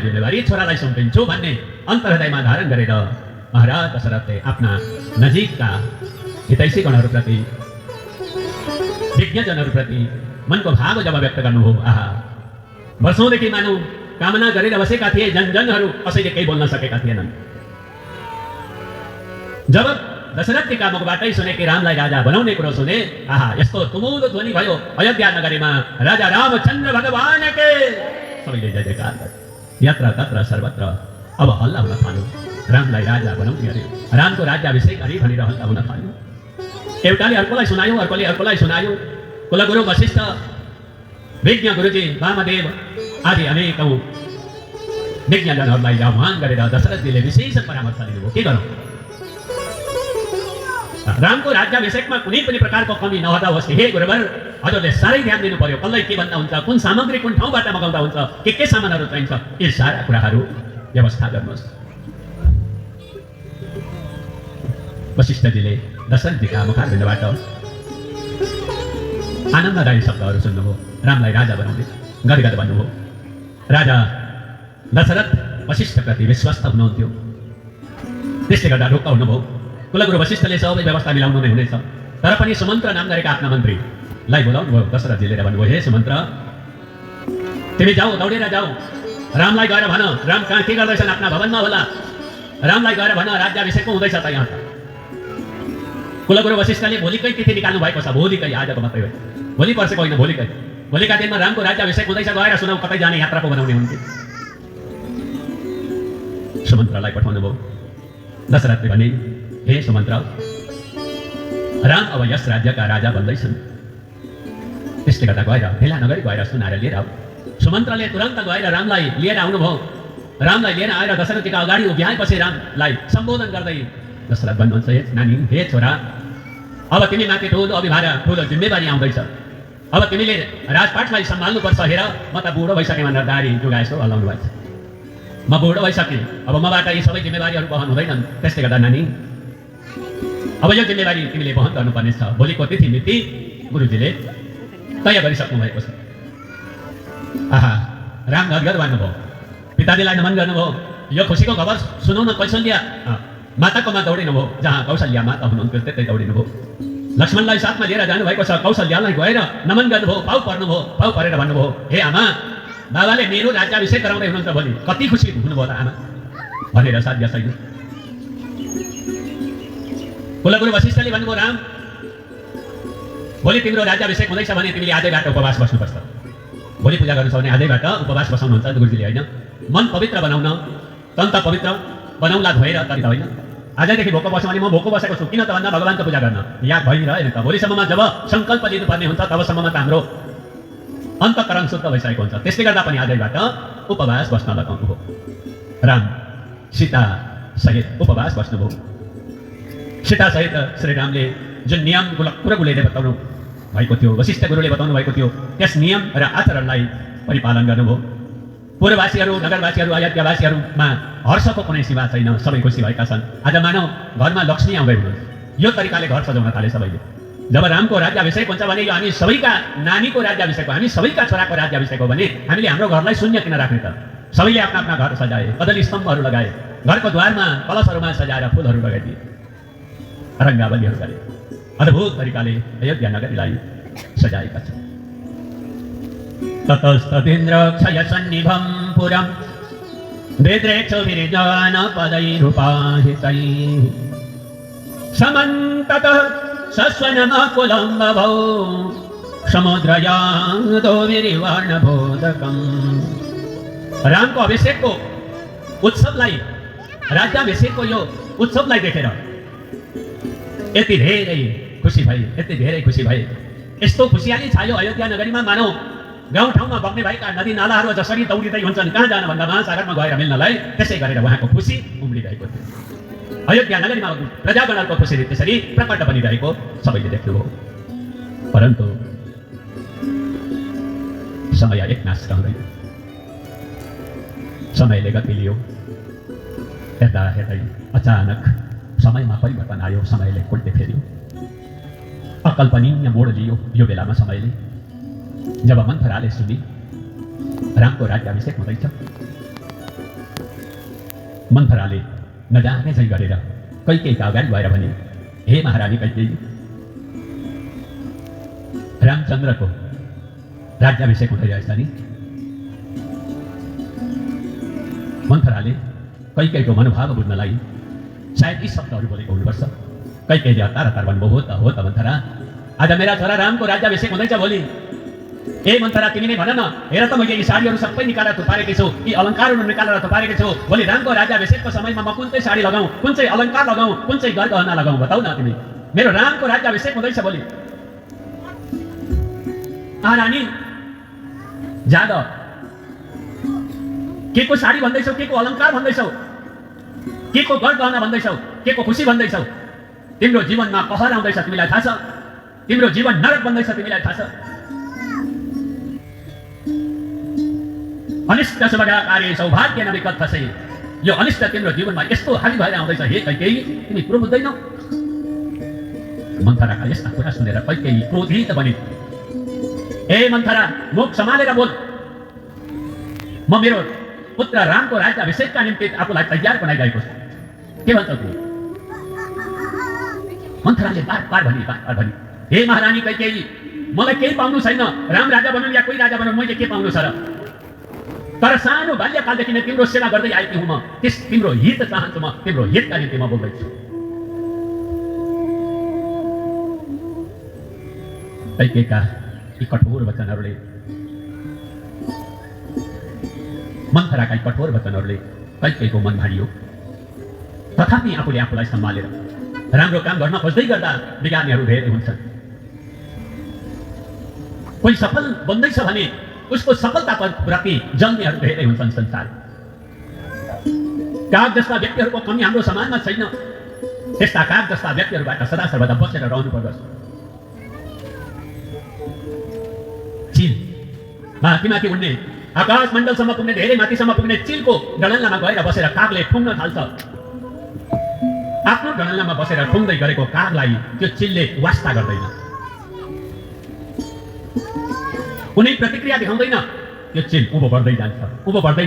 जिम्मेवारी छोरालाई सुम्पिन्छु भन्ने अन्तर्हृदयमा धारण गरेर महाराज दशरथले आफ्ना नजिकका हितैषीगणहरूप्रति विज्ञजनहरूप्रति मनको भाव जब व्यक्त गर्नुभयो, आहा वर्षौँदेखि मानव कामना गरेर बसेका थिए, जनजनहरू कसैले केही बोल्न सकेका थिएनन्। जब दशरथका मुखबाटै सुने कि रामलाई राजा बनाउने कुरो सुने, आहा यस्तो तुमुलो ध्वनि भयो अयोध्या नगरीमा, राजा रामचन्द्र भगवान के सबैले जय जयकार गरे। यत्र तत्र सर्वत्र अब हल्ला हुन थाल्यो, रामलाई राजा बनाउने अरे, रामको राज्याभिषेक अरे भनेर हल्ला हुन थाल्यो। एउटाले अर्कोलाई सुनायो, अर्कोले अर्कोलाई सुनायो। कुलगुरु वशिष्ठ, विज्ञ गुरुजी वामदेव आदि अनेकौं विज्ञजनहरूलाई आह्वान गरेर दशरथजीले विशेष परामर्श दिनुभयो। के गरौँ, रामको राज्याभिषेकमा कुनै पनि प्रकारको कमी नहुँदा होस्। हे गुरुवर, हजुरले साह्रै ध्यान दिनु पर्यो। कसलाई के भन्दा हुन्छ, कुन सामग्री कुन ठाउँबाट मगाउँदा हुन्छ, के सामानहरू चाहिन्छ, यी सारा कुराहरू व्यवस्था गर्नुहोस्। वशिष्ठजीले दशरथजीका मुखारविन्दबाट आनन्ददायी शब्दहरू सुन्नुभयो। रामलाई राजा बनाउने गदगद भन्नुभयो। राजा दशरथ वशिष्ठप्रति विश्वस्त हुनुहुन्थ्यो, त्यसले गर्दा ढुक्क हुनुभयो। कुलगुरु वशिष्ठले सबै व्यवस्था मिलाउनु नै हुनेछ, तर पनि सुमन्त्र नाम गरेका आफ्ना मन्त्रीलाई बोलाउनु भयो। दशरथजीले भन्नुभयो, हे सुमन्त्र, तिमी जाऊ, दौडेर जाऊ, रामलाई गएर भन राम कहाँ के गर्दैछन्, आफ्ना भवनमा होला, रामलाई गएर भन राज्याभिषेकको हुँदैछ त यहाँ। कुलगुरु वशिष्ठले भोलिकै तिथि निकाल्नु भएको छ, भोलिकै, आजको मात्रै हो, भोलि पर्सेको होइन, भोलिकै। भोलिका दिनमा रामको राज्याभिषेक हुँदैछ, गएर सुनाऊ, कतै जाने यात्रा पो बनाउने हुन्थ्यो। सुमन्त्रलाई पठाउनु भयो। दशरथले भने, हे सुमन्त्र, राम अब यस राज्यका राजा बन्दैछन्, त्यसले गर्दा गएर भेला नगरी गएर सुनाएर लिएर आऊ। सुमन्त्रले तुरन्त गएर रामलाई लिएर आउनुभयो। रामलाई लिएर आएर दशरथजीका अगाडि उभ्याएपछि रामलाई सम्बोधन गर्दै दशरथ भन्नुहुन्छ, हे नानी, हे छोरा, अब तिमी माथि ठुलो अभिभार, ठुलो जिम्मेवारी आउँदैछ। अब तिमीले राजपाटलाई सम्हाल्नुपर्छ। हेर, म त बुढो भइसकेँ भनेर दारी जुगाएछु, हल्लाउनु भएको छ। म बुढो भइसकेँ, अब मबाट यी सबै जिम्मेवारीहरू वहन हुँदैनन्। त्यसले गर्दा नानी, अब यो जिम्मेवारी तिमीले वहन गर्नुपर्ने छ। भोलिको तिथि मिति गुरुजीले तय गरिसक्नु भएको छ। आहा, राम गदगद भन्नुभयो, पिताजीलाई नमन गर्नुभयो। यो खुसीको खबर सुनाउन कौशल्या माताकोमा दौडिनु भयो, जहाँ कौशल्या माता हुनुहुन्थ्यो त्यतै दौडिनु भयो। लक्ष्मणलाई साथमा लिएर जानुभएको छ। कौशल्यालाई गएर नमन गर्नुभयो, पाउ पर्नुभयो। पाउ परेर भन्नुभयो, हे आमा, बाबाले मेरो राज्याभिषेक गराउँदै हुनुहुन्छ, भोलि कति खुसी हुनुभयो त आमा भनेर साध्य छैन। कुलगुरु वशिष्ठले भन्नुभयो, राम, भोलि तिम्रो राज्याभिषेक हुँदैछ भने तिमीले आजैबाट उपवास बस्नुपर्छ। भोलि पूजा गर्नु छ भने आजैबाट उपवास बसाउनुहुन्छ गुरुजीले, होइन? मन पवित्र बनाउन, तन त पवित्र बनाउला धोएर, तरी त होइन। आजदेखि भोको बस्यो भने म भोको बसेको छु, किन त भन्दा भगवानको पूजा गर्न याद भइरहेन त। भोलिसम्ममा जब सङ्कल्प लिनुपर्ने हुन्छ तबसम्ममा त हाम्रो अन्तःकरण शुद्ध भइसकेको हुन्छ। त्यसले गर्दा पनि आजैबाट उपवास बस्न लगाउनु हो। राम सीता सहित उपवास बस्नुभयो। सीता सहित श्रीरामले जुन नियम गुरुले बताउनु भएको थियो, वशिष्ठ गुरुले बताउनु भएको थियो, त्यस नियम र आचरणलाई परिपालन गर्नुभयो। पूर्ववासीहरू, नगरवासीहरू, अयोध्यावासीहरूमा हर्षको कुनै सीमा छैन, सबै खुसी भएका छन्। आज मानव घरमा लक्ष्मी आउँदै हुनुहुन्छ, यो तरिकाले घर सजाउन थाले सबैले। जब रामको राज्याभिषेक हुन्छ भने यो हामी सबैका नानीको राज्याभिषेक हो, हामी सबैका छोराको राज्याभिषेक हो भने हामीले हाम्रो घरलाई शून्य किन राख्ने त? सबैले आफ्ना आफ्ना घर सजाए, कदली स्तम्भहरू लगाए, घरको द्वारमा कलशहरूमा सजाएर फुलहरू लगाइदिए, रङ्गावलीहरू गरे। अद्भुत तरिकाले अयोध्या नगरीलाई सजाएका छन्। ततस्तदिन्द्र क्षयसन्निभं पुरं विद्रेक्षुभिर्जनपदैरुपाहितैः समन्ततः सस्वनमकुलं बभौ समुद्रयादो विरिवर्णबोधकम्। रामको अभिषेकको उत्सवलाई, राज्याभिषेकको यो उत्सवलाई देखेर यति धेरै खुसी भए, यति धेरै खुसी भए। यस्तो खुसियाली छायो अयोध्या नगरीमा, मानौ गाउँठाउँमा बग्ने भएका नदी नालाहरू जसरी दौडिँदै हुन्छन् कहाँ जान भन्दा महासागरमा गएर मिल्नलाई, त्यसै गरेर उहाँको खुसी उम्लिरहेको थियो। अयोध्या नगरीमा प्रजागणहरूको खुसी त्यसरी प्रकट बनिरहेको सबैले देख्नुभयो। परन्तु समय एकनाश रहँदैन, समयले गति लियो। हेर्दा हेर्दै अचानक समयमा परिवर्तन आयो, समयले उल्टे फेर्यो, अकल्पनीय मोड लियो। यो बेलामा समयले जब मन्थराले सुनि रामको राज्याभिषेक हुँदैछ, मन्थराले नजाने झैँ गरेर कैकेयीका अगाडि गएर भने, हे महारानी कैकेयी, रामचन्द्रको राज्याभिषेक हुँदै रहेछ नि। मन्थराले कैकेयीको मनोभाव बुझ्नलाई सायद यी शब्दहरू बोलेको हुनुपर्छ। कैकेयीले हतार हतार भन्नुभयो, हो त मन्थरा, आज मेरा छोरा रामको राज्याभिषेक हुँदैछ भोलि। ए मन्थरा, तिमी नै भन न, हेर त मैले यी साडीहरू सबै निकालेर थुपारेकी छु, यी अलङ्कारहरू निकालेर थुपारेकी छु। भोलि रामको राज्याभिषेकको समयमा म कुन चाहिँ साडी लगाऊँ, कुन चाहिँ अलङ्कार लगाऊँ, कुन चाहिँ गरगहना लगाऊँ, बताउ न तिमी। मेरो रामको राज्याभिषेक हुँदैछ भोलि। रानी जाग, के को साडी भन्दैछौ, के को अलङ्कार भन्दैछौ, के को गरगहना भन्दैछौ, के को खुसी भन्दैछौ। तिम्रो जीवनमा कहर आउँदैछ, तिमीलाई थाहा छ। तिम्रो जीवन नरक बन्दैछ, तिमीलाई थाहा छ। अनिष्ट शुभकारी सौभाग्य नविकट फसे। यो अनिष्ट तिम्रो जीवनमा यस्तो हावी भएर आउँदैछ, हे कैकेयी, तिमी कुरो बुझ्दैनौ। मन्थराका यस्ता कुरा सुनेर कैकेयी क्रोधित बनी। ए मन्थरा, मुख सम्हालेर बोल। म मेरो पुत्र रामको राज्याभिषेकका निम्ति आफूलाई तयार बनाइरहेको छु। के भन्छौ तिमी? मन्थराले बार बार भनी, हे महारानी कैकेयी, मलाई केही पाउनु छैन। राम राजा बनुन् या कोही राजा बनुन्, मैले के पाउनु छ र? तर सानो बाल्यकालदेखि नै तिम्रो सेवा गर्दै आएकी हुँ म। तिम्रो हित चाहन्छु म, तिम्रो हितका निम्ति म बोल्दैछु। कैकेयीका यी कठोर वचनहरूले, मन्थराका यी कठोर वचनहरूले कैकेयीको मन भाडियो। तथापि आफूले आफूलाई सम्हालेर राम्रो काम गर्न खोज्दै गर्दा बिगार्नेहरू धेरै हुन्छन्। कोही सफल बन्दैछ भने उसको सफलताप्रति जल्नेहरू धेरै हुन्छन् संसार। काग जस्ता व्यक्तिहरूको कमी हाम्रो समाजमा छैन। त्यस्ता काग जस्ता व्यक्तिहरूबाट सदा सर्वदा बसेर रहनु पर्दछ। चिल माथि उड्ने, आकाश मण्डलसम्म पुग्ने, धेरै माथिसम्म पुग्ने चिलको डडल्लामा गएर बसेर कागले ठुङ्न थाल्छ। आफ्नो डडल्लामा बसेर ठुङ्दै गरेको कागलाई त्यो चिलले वास्ता गर्दैन, कुनै प्रतिक्रिया देखाउँदैन। त्यो चिल उँभो बढ्दै जान्छ, उँभो बढ्दै